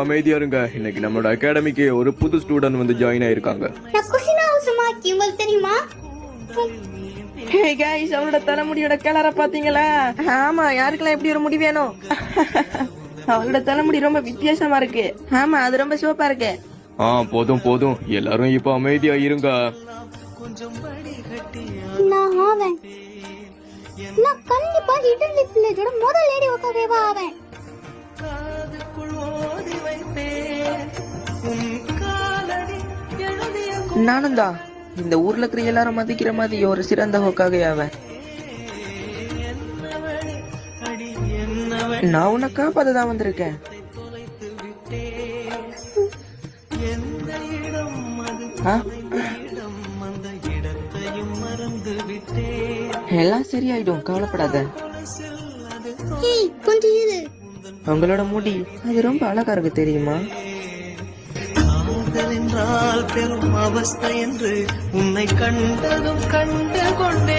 அமைதியா இருங்க. இன்னைக்கு நம்மளோட அகாடமிக்கு ஒரு புது ஸ்டூடெண்ட் வந்து ஜாயின் ஆயிருக்காங்க. நான் குசினா உசுமாக்கி, உங்களுக்கு தெரியுமா? ஹே गाइस, அவளோட தலைமுடியோட கலரை பாத்தீங்களா? ஆமா, யாருக்கெல்லாம் எப்படி ஒரு முடி வேணும்? அவளோட தலைமுடி ரொம்ப வித்தியாசமா இருக்கு. ஆமா, அது ரொம்ப சோப்பா இருக்கு. போதும் போதும், எல்லாரும் இப்ப அமைதியா இருங்க. நான் கண்டிப்பா லிட்டில் வில்லேஜோட முதல் லேடி ஒக்காவேவா ஆவேன். நானும் தான் இந்த ஊர்ல இருக்கிற எல்லாரும் மதிக்கிற மாதிரி ஒரு சிறந்த ஹோக்காக ஆவேன். நான் உன்னை காப்பாதான் வந்திருக்கேன். எல்லாம் சரியாயிடும், கவலைப்படாத. கொஞ்சம் இரு. உங்களோட முடி அது ரொம்ப அழகா இருக்கு தெரியுமா? என்றால் பெரும் அவஸ்தை என்று உன்னை கண்டதும் கண்டு கொண்டே